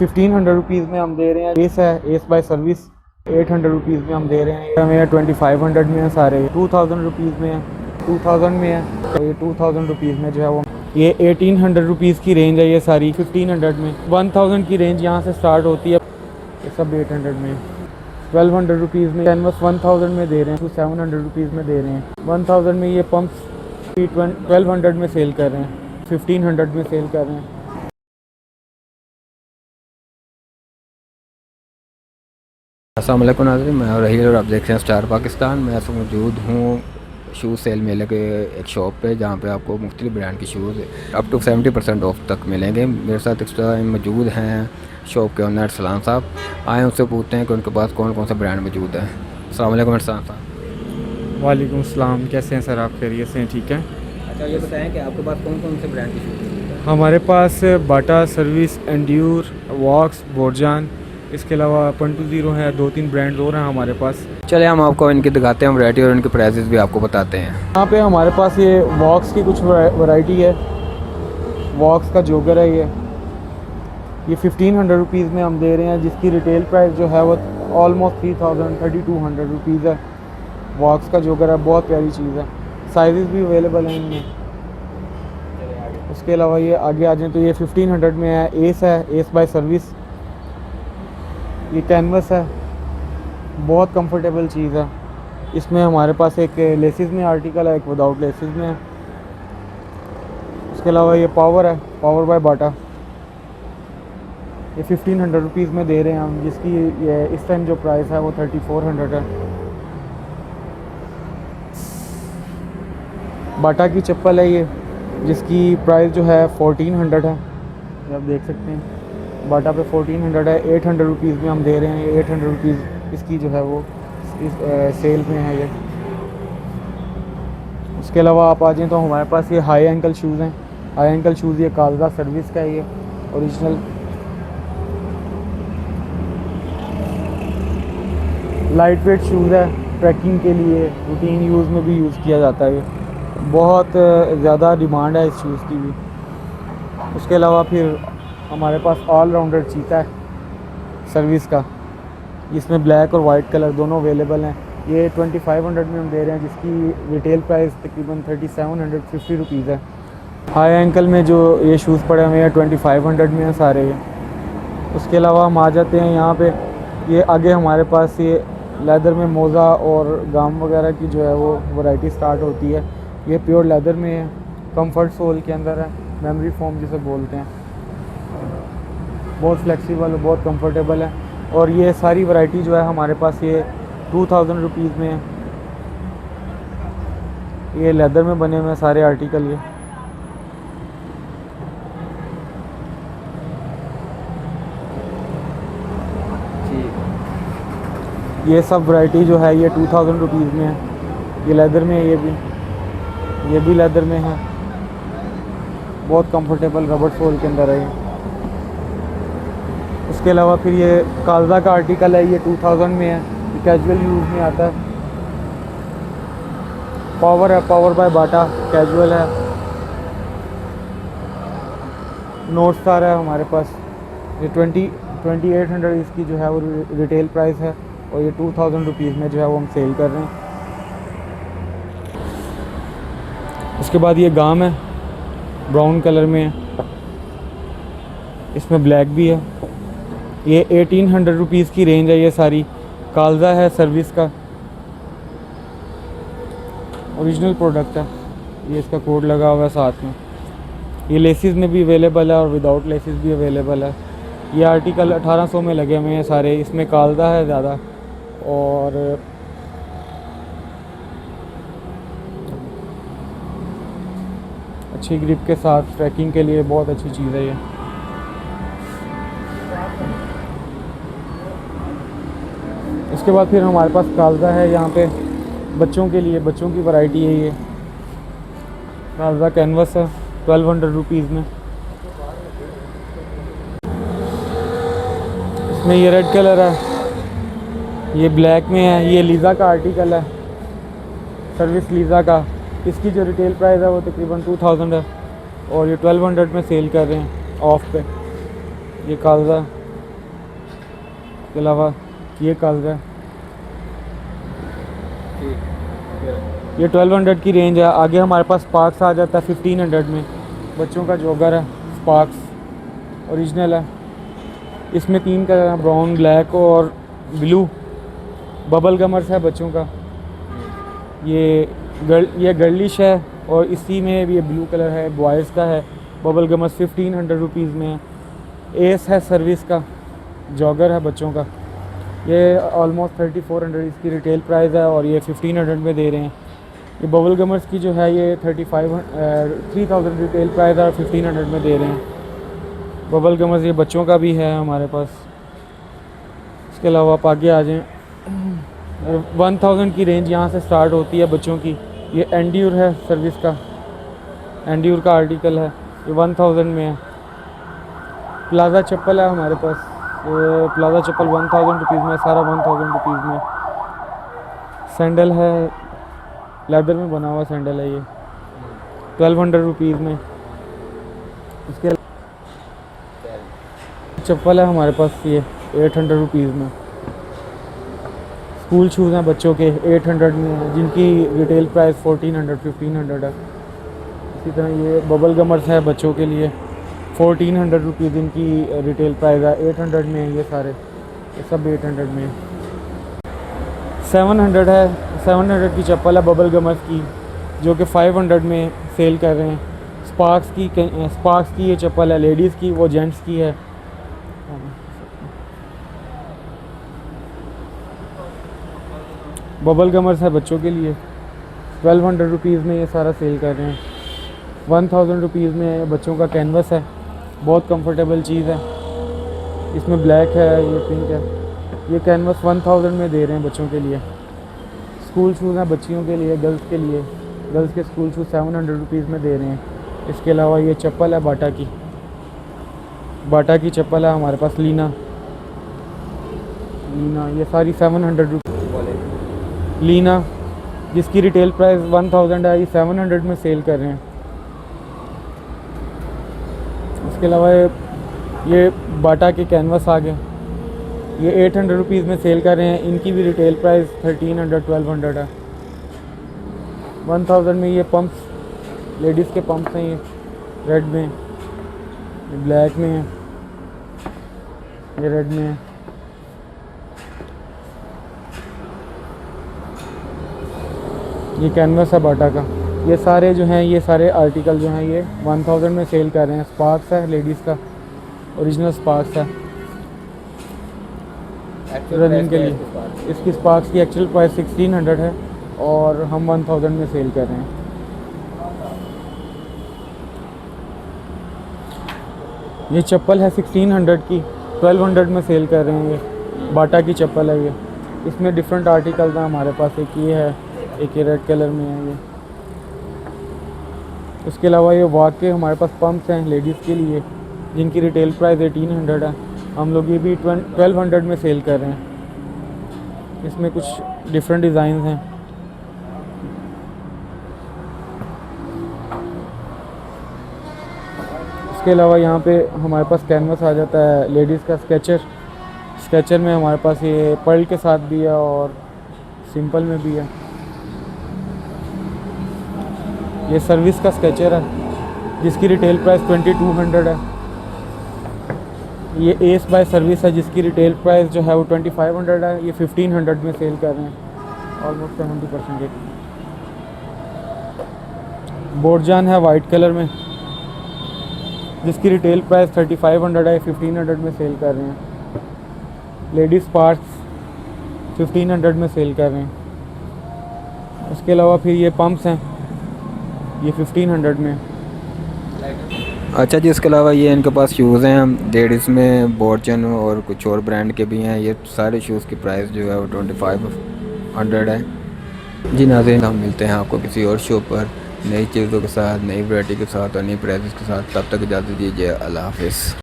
1500 rupees में हम दे रहे हैं। एस है, एस बाय सर्विस 800 रुपीज़ में हम दे रहे हैं। हमें 2500 में है, सारे 2000 रुपीज़ में है, 2000 में है। तो ये 2000 रुपीज़ में जो है वो ये 1800 रुपीज़ की रेंज है। ये सारी 1500 में, 1000 की रेंज यहाँ से स्टार्ट होती है। ये सब 800 में, 1200 रुपीज़ में कैनवस 1000 में दे रहे हैं, 700 रुपीज़ में दे रहे हैं। 1000 में ये पम्प्स 1200 में सेल कर रहे हैं, 1500 में सेल कर रहे हैं। अस्सलाम वालेकुम नाज़रीन, मैं रहील और आप देख रहे हैं स्टार पाकिस्तान। मैं ऐसा मौजूद हूँ शूज़ सेल मेले के एक शॉप पे, जहाँ पे आपको मुख्तलिफ ब्रांड के शूज़ अप टू 70% ऑफ तक मिलेंगे। मेरे साथ इस टाइम मौजूद हैं शॉप के ओनर सलाम साहब। आए उनसे पूछते हैं कि उनके पास कौन कौन सा ब्रांड मौजूद है। अस्सलाम वालेकुम सलाम साहब। वालेकुम सलाम, कैसे हैं सर? आप खैरियत से हैं? ठीक है। अच्छा, ये बताएँ कि आपके पास कौन कौन से ब्रांड के शूज़ हैं? हमारे पास बाटा, सर्विस, एंड्योर, वॉक्स, बोरजान, इसके अलावा 120 है। 2-3 ब्रांड और हैं हमारे पास। चले हम आपको इनकी दिखाते हैं वैरायटी, और इनके प्राइसेस भी आपको बताते हैं। यहाँ पे हमारे पास ये वॉक्स की कुछ वैरायटी है। वॉक्स का जोगर है ये 1500 रुपीज़ में हम दे रहे हैं, जिसकी रिटेल प्राइस जो है वो ऑलमोस्ट 3200 रुपीज़ है। वॉक्स का जोगर है, बहुत प्यारी चीज़ है। साइज़ भी अवेलेबल हैं इनमें। उसके अलावा ये आगे आ जाए तो ये 1500 में है। एस है, एस बाय सर्विस। ये कैनवस है, बहुत कंफर्टेबल चीज़ है। इसमें हमारे पास एक लेसिस में आर्टिकल है, एक विदाउट लेसिस में है। उसके अलावा ये पावर है, पावर बाय बाटा। ये 1500 रुपीज़ में दे रहे हैं हम, जिसकी ये इस टाइम जो प्राइस है वो 3400 है। बाटा की चप्पल है ये, जिसकी प्राइस जो है 1400 है। ये आप देख सकते हैं बाटा पे 1400 है। 800 रुपीज़ में हम दे रहे हैं। ये 800 रुपीज़ इसकी जो है वो इस सेल में है ये। उसके अलावा आप आ जाएँ तो हमारे पास ये हाई एंकल शूज़ हैं। हाई एंकल शूज़ ये कालजा सर्विस का है, ये ओरिजिनल लाइट वेट शूज़ है। ट्रैकिंग के लिए, रूटीन यूज़ में भी यूज़ किया जाता है। ये बहुत ज़्यादा डिमांड है इस शूज़ की भी। उसके अलावा फिर हमारे पास ऑल राउंडर चीता है सर्विस का, जिसमें ब्लैक और वाइट कलर दोनों अवेलेबल हैं। ये 2500 में हम दे रहे हैं, जिसकी रिटेल प्राइस तकरीबन 3750 रुपीज़ है। हाई एंकल में जो ये शूज़ पड़े हुए हैं 2500 में हैं सारे ये। उसके अलावा हम आ जाते हैं यहाँ पे, ये आगे हमारे पास ये लेदर में मोज़ा और गाम वगैरह की जो है वो वैरायटी स्टार्ट होती है। ये प्योर लेदर में है, कंफर्ट सोल के अंदर है, मेमोरी फोम जिसे बोलते हैं। बहुत फ्लेक्सिबल है, बहुत कंफर्टेबल है। और ये सारी वैरायटी जो है हमारे पास ये 2000 रुपीज़ में है। ये लेदर में बने हुए सारे आर्टिकल। ये सब वैरायटी जो है ये 2000 रुपीज़ में है। ये लेदर में है, ये भी लेदर में है। बहुत कंफर्टेबल रबर सोल के अंदर है ये। उसके अलावा फिर ये कालजा का आर्टिकल है, ये 2000 में है। ये कैजुअल यूज़ में आता है। पावर है, पावर बाय बाटा, कैजुअल है। नोट स्टार है हमारे पास। ये 2800 इसकी जो है वो रिटेल प्राइस है, और ये 2000 रुपीज़ में जो है वो हम सेल कर रहे हैं। उसके बाद ये गाम है, ब्राउन कलर में है, इसमें ब्लैक भी है। ये 1800 रुपीज़ की रेंज है। ये सारी कालजा है सर्विस का, ओरिजिनल प्रोडक्ट है। ये इसका कोड लगा हुआ है साथ में। ये लेसिस में भी अवेलेबल है और विदाउट लेसिस भी अवेलेबल है। ये आर्टिकल 1800 में लगे हुए हैं सारे। इसमें कालजा है ज़्यादा, और अच्छी ग्रिप के साथ ट्रैकिंग के लिए बहुत अच्छी चीज़ है ये। उसके बाद फिर हमारे पास कालजा है यहाँ पे बच्चों के लिए, बच्चों की वैरायटी है ये। कालजा कैनवस है 1200 रुपीज़ में। इसमें ये रेड कलर है, ये ब्लैक में है। ये लीज़ा का आर्टिकल है, सर्विस लीज़ा का। इसकी जो रिटेल प्राइस है वो तकरीबन 2000 है, और ये 1200 में सेल कर रहे हैं ऑफ पे। ये कालजा इसके अलावा ये कलर है, ये 1200 की रेंज है। आगे हमारे पास स्पार्क्स आ जाता है 1500 में। बच्चों का जॉगर है स्पार्क्स, ओरिजिनल है। इसमें 3 कलर हैं, ब्राउन, ब्लैक और ब्लू। बबल गमर्स है बच्चों का। ये गर्लिश है और इसी में भी ये ब्लू कलर है, बॉयज़ का है। बबल गमर्स 1500 रुपीज़ में है। एस है सर्विस का, जॉगर है बच्चों का। ये ऑलमोस्ट 3400 इसकी रिटेल प्राइस है और ये 1500 में दे रहे हैं। ये बबल गमर्स की जो है ये 3000 रिटेल प्राइस है और 1500 में दे रहे हैं। बबल गमर्स ये बच्चों का भी है हमारे पास। इसके अलावा आप आगे आ जाएँ, 1000 की रेंज यहाँ से स्टार्ट होती है बच्चों की। ये एंड्योर है सर्विस का, एंड्योर का आर्टिकल है, ये 1000 में है। प्लाज़ा चप्पल है हमारे पास, ये प्लाज़ा चप्पल 1000 रुपीज़ में, सारा 1000 रुपीज़ में। सैंडल है, लेदर में बना हुआ सैंडल है, ये 1200 रुपीज़ में। इसके चप्पल है हमारे पास ये 800 रुपीज़ में। स्कूल शूज़ हैं बच्चों के 800 में हैं, जिनकी रिटेल प्राइस 1400 1500 है। इसी तरह ये बबल गमर्स है बच्चों के लिए 1400 रुपीज़ इनकी रिटेल प्राइस है। 800 में है ये सारे, ये सब 800 में है। 700 है, 700 की चप्पल है बबल गमर्स की, जो कि 500 में सेल कर रहे हैं। स्पार्क्स की ये चप्पल है लेडीज़ की, वो जेंट्स की है। बबल गमर्स है बच्चों के लिए 1200 रुपीज़ में ये सारा सेल कर रहे हैं। 1000 रुपीज़ में बच्चों का कैनवस है, बहुत कंफर्टेबल चीज़ है। इसमें ब्लैक है, ये पिंक है। ये कैनवस 1000 में दे रहे हैं बच्चों के लिए। स्कूल शूज़ हैं बच्चियों के लिए, गर्ल्स के लिए। गर्ल्स के स्कूल शूज़ 700 रुपीज़ में दे रहे हैं। इसके अलावा ये चप्पल है बाटा की चप्पल है हमारे पास, लीना, ये सारी 700 रुपीज़। लीना जिसकी रिटेल प्राइस 1000 है, ये 700 में सेल कर रहे हैं। इसके अलावा ये बाटा के कैनवस आ गए, ये 800 रुपीज़ में सेल कर रहे हैं। इनकी भी रिटेल प्राइस 1300 1200 है। 1000 में ये पम्प्स, लेडीज़ के पम्प्स हैं, ये रेड में, ये ब्लैक में है, ये रेड में है। ये कैनवस है बाटा का। ये सारे जो हैं, ये सारे आर्टिकल जो हैं ये 1000 में सेल कर रहे हैं। स्पार्क्स है लेडीज़ का, ओरिजिनल स्पार्क्स है रनिंग के लिए। इसकी स्पार्क्स की एक्चुअल प्राइस 1600 है और हम 1000 में सेल कर रहे हैं। ये चप्पल है 1600 की, 1200 में सेल कर रहे हैं। ये बाटा की चप्पल है। ये इसमें डिफरेंट आर्टिकल हैं हमारे पास, एक ये है, एक ये रेड कलर में है ये। उसके अलावा ये वॉक के हमारे पास पम्प्स हैं लेडीज़ के लिए, जिनकी रिटेल प्राइस 1800 है। हम लोग ये भी 1200 में सेल कर रहे हैं। इसमें कुछ डिफरेंट डिज़ाइन हैं। इसके अलावा यहाँ पे हमारे पास कैनवस आ जाता है लेडीज़ का, स्केचर में हमारे पास ये पर्ल के साथ भी है और सिंपल में भी है। ये सर्विस का स्केचर है जिसकी रिटेल प्राइस 2200 है। ये एस बाय सर्विस है जिसकी रिटेल प्राइस जो है वो 2500 है। ये 1500 में सेल कर रहे हैं, ऑलमोस्ट 70% रेट। बोर्डजान है वाइट कलर में, जिसकी रिटेल प्राइस 3500 है, 1500 में सेल कर रहे हैं। लेडीज़ पार्ट्स 1500 में सेल कर रहे हैं। उसके अलावा फिर ये पम्प्स हैं, ये 1500 में। अच्छा जी, इसके अलावा ये इनके पास शूज़ हैं लेडीज़ में, बोर्चन और कुछ और ब्रांड के भी हैं। ये सारे शूज़ की प्राइस जो है वो 2500 है। जी नाज़रीन, हम मिलते हैं आपको किसी और शो पर नई चीज़ों के साथ, नई वैरायटी के साथ और नई प्राइसेस के साथ। तब तक इजाज़त दीजिए, अल्लाह हाफ़िज़।